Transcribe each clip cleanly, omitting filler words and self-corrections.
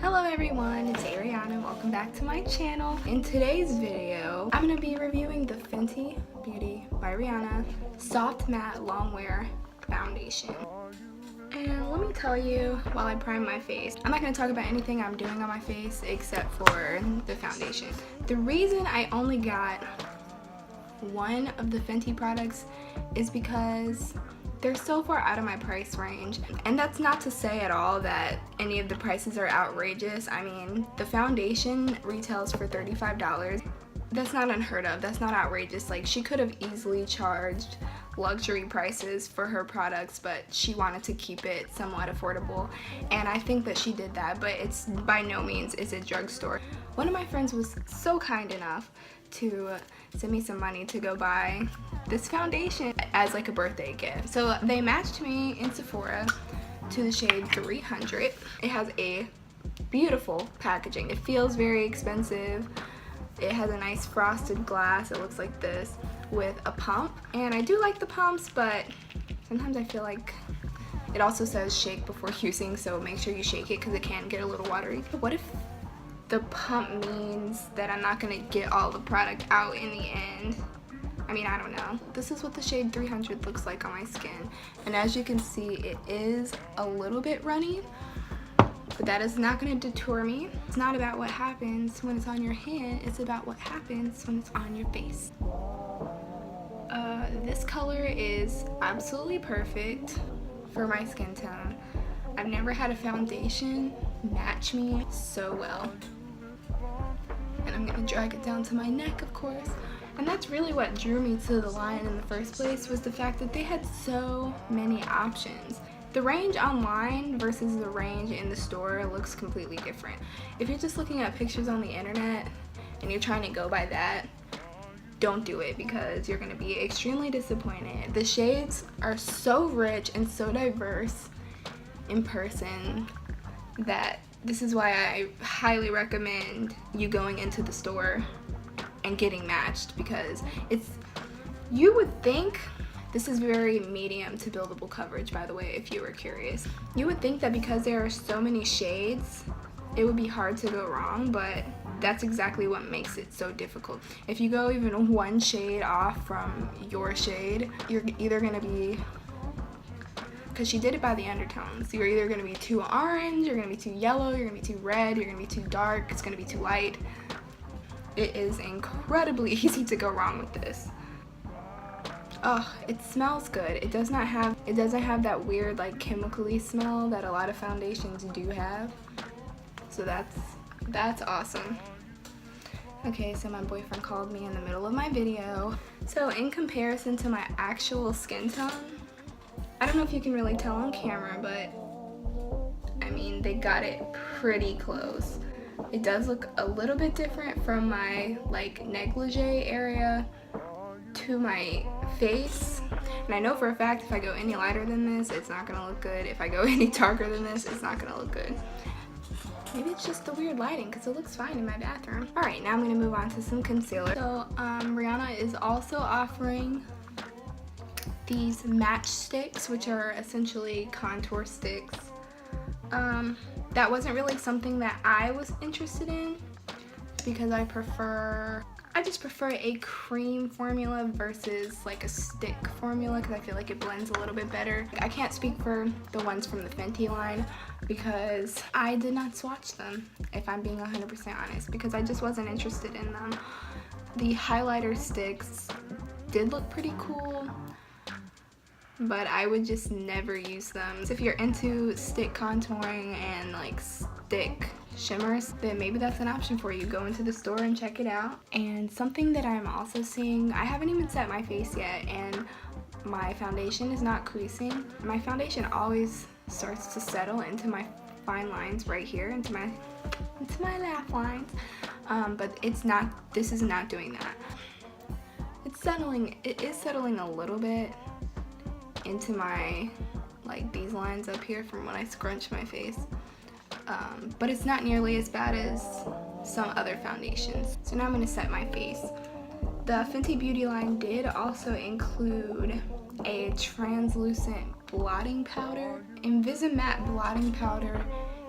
Hello everyone, it's Ariana. Welcome back to my channel. In today's video, I'm going to be reviewing the Fenty Beauty by Rihanna Soft Matte Longwear Foundation. And let me tell you while I prime my face, I'm not going to talk about anything I'm doing on my face except for the foundation. The reason I only got one of the Fenty products is because they're so far out of my price range, and that's not to say at all that any of the prices are outrageous. I mean, the foundation retails for $35. That's not unheard of. That's not outrageous. Like, she could have easily charged luxury prices for her products, but she wanted to keep it somewhat affordable, and I think that she did that, but it's by no means is it drugstore. One of my friends was so kind enough to send me some money to go buy this foundation as like a birthday gift. So they matched me in Sephora to the shade 300. It has a beautiful packaging. It feels very expensive. It has a nice frosted glass. It looks like this with a pump, and I do like the pumps, but sometimes I feel like it also says shake before using, so make sure you shake it because it can get a little watery. What if the pump means that I'm not gonna get all the product out in the end? I mean, I don't know. This is what the shade 300 looks like on my skin, and as you can see, it is a little bit runny, but that is not going to deter me. It's not about what happens when it's on your hand, it's about what happens when it's on your face. This color is absolutely perfect for my skin tone. I've never had a foundation match me so well. And I'm going to drag it down to my neck, of course. And that's really what drew me to the line in the first place, was the fact that they had so many options. The range online versus the range in the store looks completely different. If you're just looking at pictures on the internet and you're trying to go by that, don't do it, because you're going to be extremely disappointed. The shades are so rich and so diverse in person that this is why I highly recommend you going into the store and getting matched, because you would think, this is very medium to buildable coverage, by the way, if you were curious. You would think that because there are so many shades, it would be hard to go wrong, but that's exactly what makes it so difficult. If you go even one shade off from your shade, you're either gonna be, because she did it by the undertones, you're either gonna be too orange, you're gonna be too yellow, you're gonna be too red, you're gonna be too dark, it's gonna be too light. It is incredibly easy to go wrong with this. Oh, it smells good. It doesn't have that weird like chemically smell that a lot of foundations do have. So that's awesome. Okay, so my boyfriend called me in the middle of my video. So in comparison to my actual skin tone, I don't know if you can really tell on camera, but I mean, they got it pretty close. It does look a little bit different from my like negligee area to my face, and I know for a fact if I go any lighter than this, it's not gonna look good. If I go any darker than this, it's not gonna look good. Maybe it's just the weird lighting, because it looks fine in my bathroom. Alright, now I'm gonna move on to some concealer. So Rihanna is also offering these match sticks, which are essentially contour sticks. That wasn't really something that I was interested in, because I just prefer a cream formula versus like a stick formula, because I feel like it blends a little bit better. I can't speak for the ones from the Fenty line because I did not swatch them, if I'm being 100% honest, because I just wasn't interested in them. The highlighter sticks did look pretty cool, but I would just never use them. So if you're into stick contouring and like stick shimmers, then maybe that's an option for you. Go into the store and check it out. And something that I'm also seeing, I haven't even set my face yet, and my foundation is not creasing. My foundation always starts to settle into my fine lines right here, into my laugh lines, but this is not doing that. It is settling a little bit into my, like, these lines up here from when I scrunch my face, but it's not nearly as bad as some other foundations. So now I'm going to set my face. The Fenty Beauty line did also include a translucent blotting powder. Invisimatte blotting powder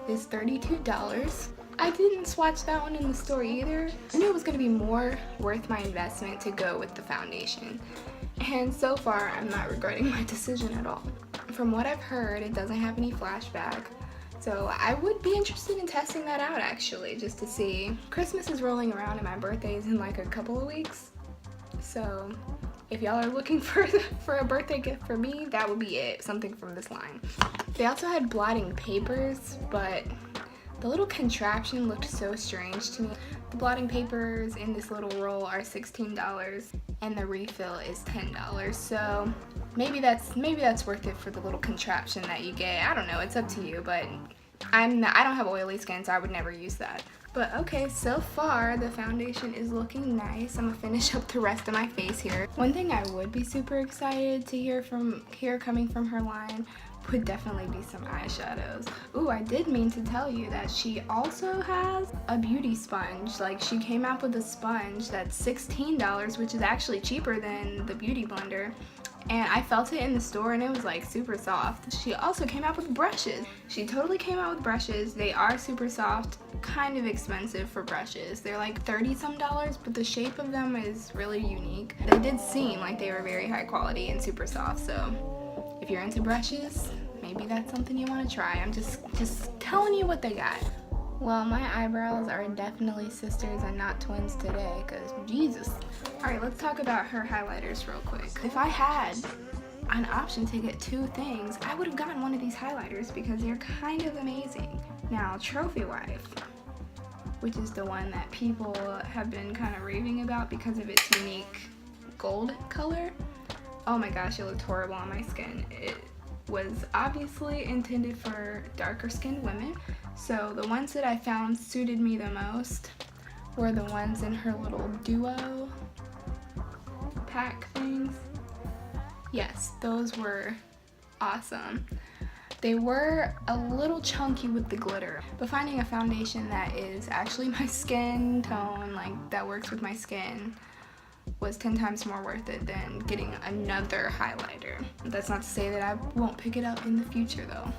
is $32. I didn't swatch that one in the store either. I knew it was going to be more worth my investment to go with the foundation. And so far, I'm not regretting my decision at all. From what I've heard, it doesn't have any flashback. So I would be interested in testing that out actually, just to see. Christmas is rolling around and my birthday is in like a couple of weeks. So if y'all are looking for a birthday gift for me, that would be it, something from this line. They also had blotting papers, but the little contraption looked so strange to me. The blotting papers in this little roll are $16 and the refill is $10. So maybe that's worth it for the little contraption that you get. I don't know, it's up to you, but I don't have oily skin, so I would never use that. But okay, so far the foundation is looking nice. I'm gonna finish up the rest of my face here. One thing I would be super excited to hear coming from her line would definitely be some eyeshadows. Ooh, I did mean to tell you that she also has a beauty sponge. Like, she came out with a sponge that's $16, which is actually cheaper than the beauty blender. And I felt it in the store and it was like super soft. She also came out with brushes. She totally came out with brushes. They are super soft, kind of expensive for brushes. They're like $30 some, but the shape of them is really unique. They did seem like they were very high quality and super soft, so if you're into brushes, maybe that's something you want to try. I'm just telling you what they got. Well, my eyebrows are definitely sisters and not twins today, because Jesus. Alright, let's talk about her highlighters real quick. If I had an option to get two things, I would have gotten one of these highlighters because they're kind of amazing. Now, Trophy Wife, which is the one that people have been kind of raving about because of its unique gold color. Oh my gosh, it looked horrible on my skin. It was obviously intended for darker skinned women. So the ones that I found suited me the most were the ones in her little duo pack things. Yes, those were awesome. They were a little chunky with the glitter, but finding a foundation that is actually my skin tone, like that works with my skin, was 10 times more worth it than getting another highlighter. That's not to say that I won't pick it up in the future though.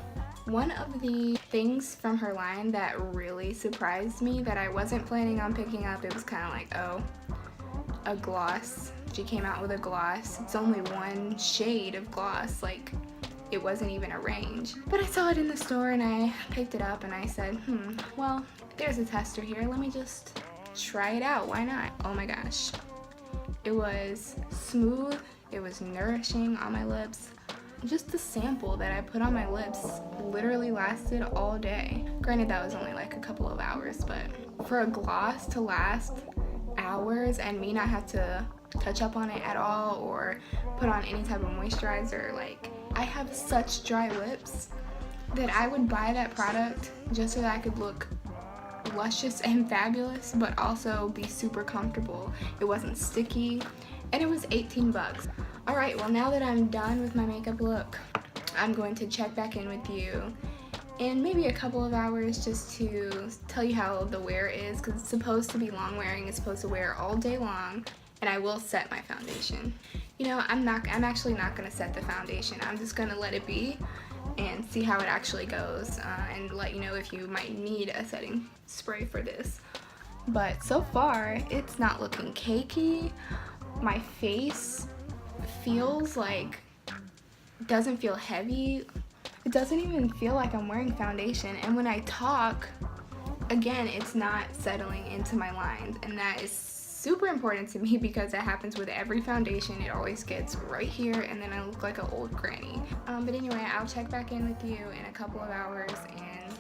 One of the things from her line that really surprised me that I wasn't planning on picking up, it was kind of like, oh, a gloss. She came out with a gloss. It's only one shade of gloss, like it wasn't even a range. But I saw it in the store and I picked it up and I said, well, there's a tester here, let me just try it out, why not? Oh my gosh. It was smooth, it was nourishing on my lips. Just the sample that I put on my lips literally lasted all day. Granted, that was only like a couple of hours, but for a gloss to last hours and me not have to touch up on it at all or put on any type of moisturizer, like I have such dry lips that I would buy that product just so that I could look luscious and fabulous, but also be super comfortable. It wasn't sticky, and it was 18 bucks. Alright, well now that I'm done with my makeup look, I'm going to check back in with you in maybe a couple of hours just to tell you how the wear is, because it's supposed to be long wearing, it's supposed to wear all day long, and I will set my foundation. You know, I'm actually not going to set the foundation. I'm just going to let it be and see how it actually goes, and let you know if you might need a setting spray for this. But so far, it's not looking cakey. My face feels like, doesn't feel heavy. It doesn't even feel like I'm wearing foundation. And when I talk, again, it's not settling into my lines, and that is super important to me because it happens with every foundation. It always gets right here and then I look like an old granny. But anyway, I'll check back in with you in a couple of hours and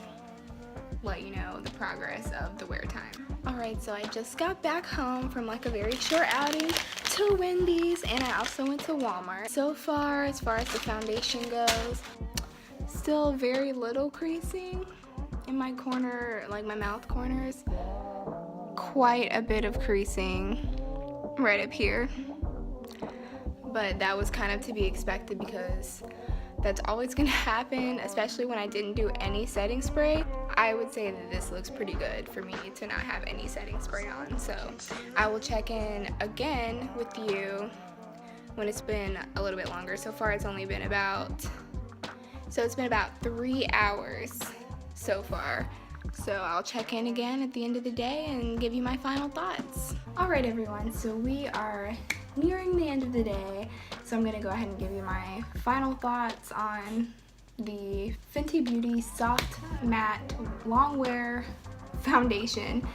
let you know the progress of the wear time. Alright, so I just got back home from like a very short outing to Wendy's, and I also went to Walmart. So far, as far as the foundation goes, still very little creasing in my corner, like my mouth corners. Quite a bit of creasing right up here, but that was kind of to be expected because that's always gonna happen, especially when I didn't do any setting spray. I would say that this looks pretty good for me to not have any setting spray on, so I will check in again with you when it's been a little bit longer. So far it's only been about, it's been about 3 hours so far. So I'll check in again at the end of the day and give you my final thoughts. Alright everyone, so we are nearing the end of the day, so I'm gonna go ahead and give you my final thoughts on the Fenty Beauty Soft Matte Longwear Foundation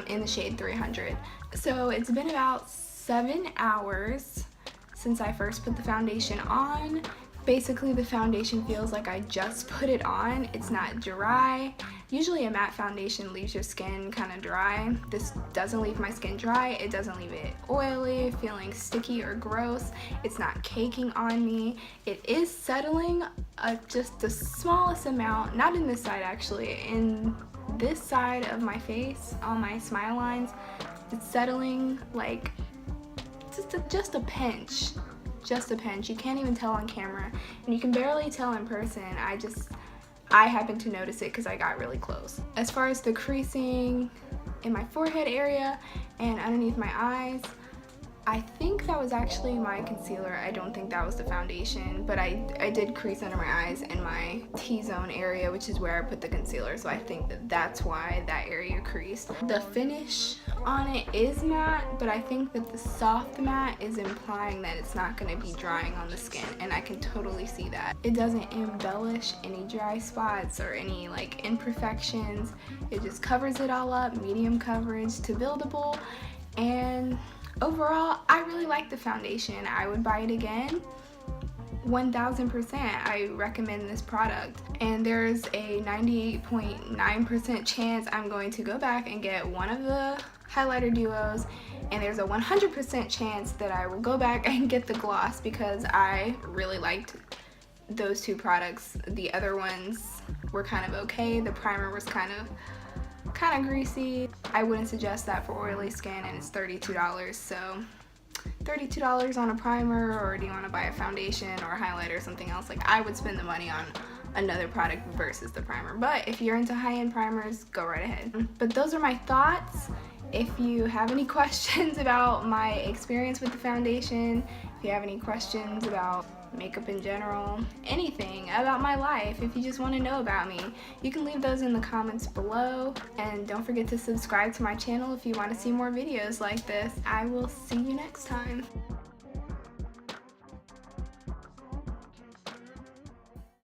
in the shade 300. So it's been about 7 hours since I first put the foundation on. Basically the foundation feels like I just put it on. It's not dry. Usually a matte foundation leaves your skin kind of dry. This doesn't leave my skin dry. It doesn't leave it oily, feeling sticky or gross. It's not caking on me. It is settling just the smallest amount, not in this side actually, in this side of my face, on my smile lines. It's settling like just a pinch. Just a pinch. You can't even tell on camera, and you can barely tell in person. I happened to notice it because I got really close. As far as the creasing in my forehead area and underneath my eyes, I think that was actually my concealer. I don't think that was the foundation, but I did crease under my eyes and my T-zone area, which is where I put the concealer, so I think that that's why that area creased. The finish on it is matte, but I think that the soft matte is implying that it's not going to be drying on the skin, and I can totally see that. It doesn't embellish any dry spots or any like imperfections. It just covers it all up, medium coverage to buildable, and overall, I really like the foundation. I would buy it again. 1000%. I recommend this product. And there's a 98.9% chance I'm going to go back and get one of the highlighter duos. And there's a 100% chance that I will go back and get the gloss because I really liked those two products. The other ones were kind of okay. The primer was kind of greasy. I wouldn't suggest that for oily skin, and it's $32, so $32 on a primer, or do you want to buy a foundation or a highlighter or something else? Like, I would spend the money on another product versus the primer, but if you're into high-end primers, go right ahead. But those are my thoughts. If you have any questions about my experience with the foundation, if you have any questions about makeup in general, anything about my life, if you just want to know about me, you can leave those in the comments below, and don't forget to subscribe to my channel if you want to see more videos like this. I will see you next time.